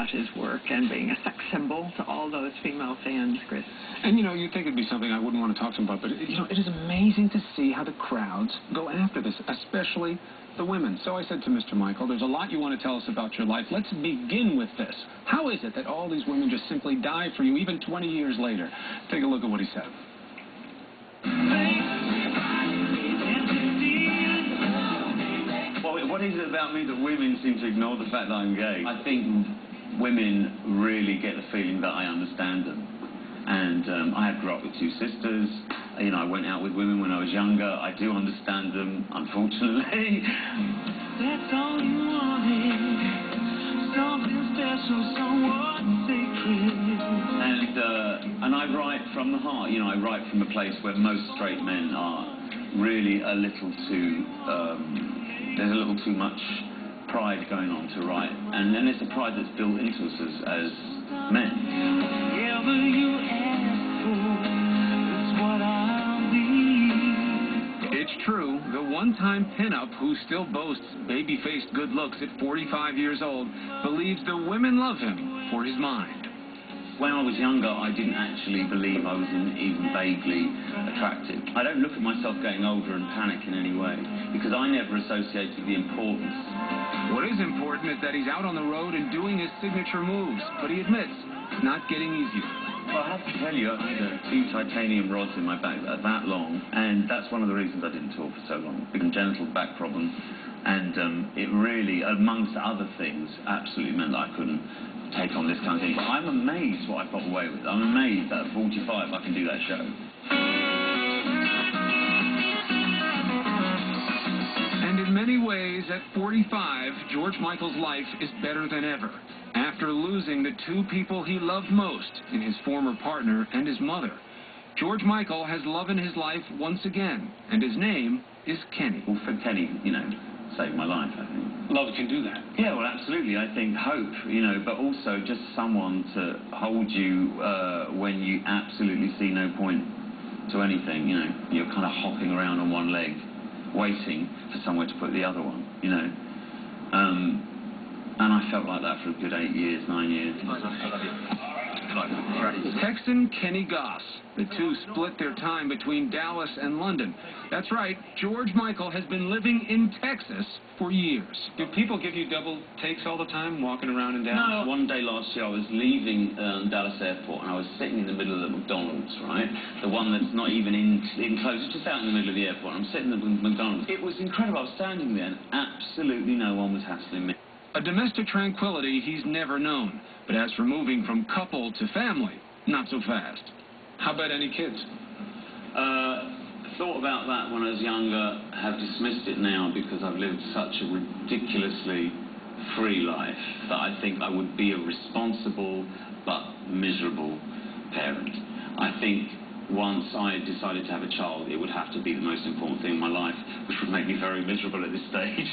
about his work and being a sex symbol to all those female fans, Chris. And, you know, you'd think it'd be something I wouldn't want to talk to him about, but, you know, it is amazing to see how the crowds go after this, especially the women. So I said to Mr. Michael, there's a lot you want to tell us about your life. Let's begin with this. How is it that all these women just simply die for you, even 20 years later? Take a look at what he said. Well, what is it about me that women seem to ignore the fact that I'm gay? I think women really get the feeling that I understand them. And I grew up with two sisters. You know, I went out with women when I was younger. I do understand them, unfortunately. That's all you wanted. Something special, someone sacred. And I write from the heart. You know, I write from a place where most straight men are really a little too... there's a little too much pride going on to write. And then there's a pride that's built into us as men. Whatever you ask for, that's what I'll be. It's true, the one-time pinup who still boasts baby-faced good looks at 45 years old believes the women love him for his mind. When I was younger, I didn't actually believe I was even vaguely attractive. I don't look at myself getting older and panic in any way, because I never associated the importance. What is important is that he's out on the road and doing his signature moves, but he admits it's not getting easier. Well, I have to tell you, I had 2 titanium rods in my back that are that long, and that's one of the reasons I didn't tour for so long. Congenital back problem, and it really, amongst other things, absolutely meant that I couldn't take on this kind of thing. But I'm amazed what I've got away with. I'm amazed that at 45 I can do that show. And in many ways, at 45, George Michael's life is better than ever. After losing the 2 people he loved most in his former partner and his mother, George Michael has love in his life once again, and his name is Kenny. Well, for Kenny, you know, saved my life, I think. Love can do that. Yeah, well, absolutely. I think hope, you know, but also just someone to hold you when you absolutely see no point to anything, you know. You're kind of hopping around on one leg, waiting for somewhere to put the other one, you know. And I felt like that for a good 8 years, 9 years. Texan Kenny Goss. The two split their time between Dallas and London. That's right, George Michael has been living in Texas for years. Do people give you double takes all the time, walking around in Dallas? No. One day last year I was leaving Dallas Airport and I was sitting in the middle of the McDonald's, right? The one that's not even enclosed, it's just out in the middle of the airport. I'm sitting in the McDonald's. It was incredible. I was standing there and absolutely no one was hassling me. A domestic tranquility he's never known. But as for moving from couple to family, not so fast. How about any kids? Thought about that when I was younger, have dismissed it now because I've lived such a ridiculously free life that I think I would be a responsible but miserable parent. I think once I decided to have a child, it would have to be the most important thing in my life, which would make me very miserable at this stage.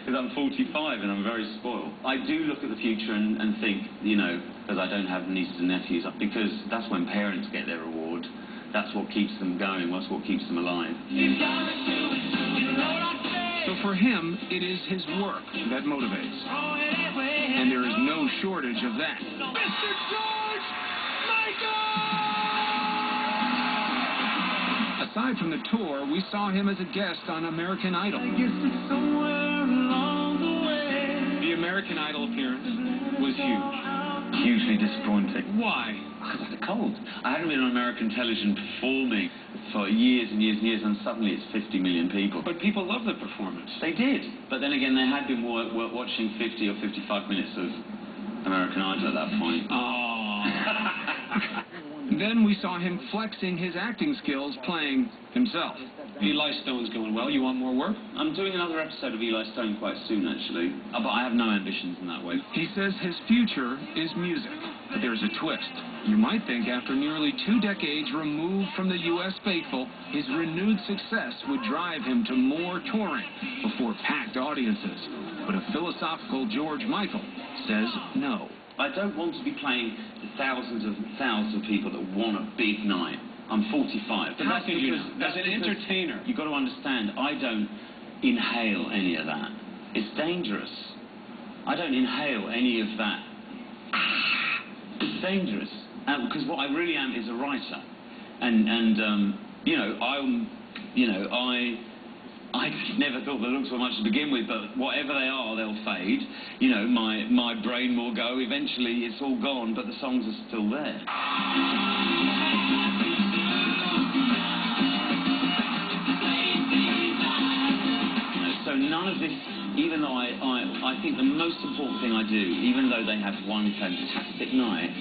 Because I'm 45 and I'm very spoiled. I do look at the future and think, you know, because I don't have nieces and nephews, because that's when parents get their reward. That's what keeps them going. That's what keeps them alive. So for him, it is his work that motivates. And there is no shortage of that. Mr. George Michael! Aside from the tour, we saw him as a guest on American Idol. The American Idol appearance was huge. Hugely disappointing. Why? Because I had a cold. I hadn't been on American television performing for years and years and years, and suddenly it's 50 million people. But people love the performance. They did. But then again, they had been watching 50 or 55 minutes of American Idol at that point. Oh. Then we saw him flexing his acting skills playing himself. Eli Stone's going well. You want more work? I'm doing another episode of Eli Stone quite soon, actually. But I have no ambitions in that way. He says his future is music. But there's a twist. You might think after nearly 2 decades removed from the U.S. faithful, his renewed success would drive him to more touring before packed audiences. But a philosophical George Michael says no. I don't want to be playing the thousands of people that want a big night. I'm 45. But how can you? As an entertainer, you've got to understand, I don't inhale any of that. It's dangerous. I don't inhale any of that. It's dangerous, because what I really am is a writer, and you know, I never thought the looks were much to begin with, but whatever they are, they'll fade. You know, my brain will go. Eventually, it's all gone, but the songs are still there. So none of this, even though I think the most important thing I do, even though they have one fantastic night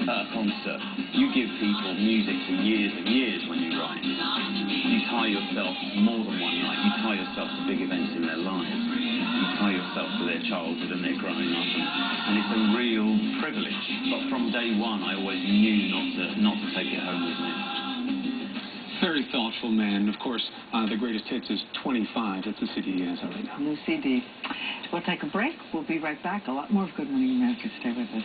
at a concert, you give people music for years and years when you write. You tie yourself more than one night. You tie yourself to big events in their lives. You tie yourself to their childhood and their growing up, and it's a real privilege. But from day one, I always knew not to take it home with me. Very thoughtful man. Of course, the greatest hits is 25. That's the CD he has out right now. New CD. We'll take a break. We'll be right back. A lot more of Good Morning America. Stay with us.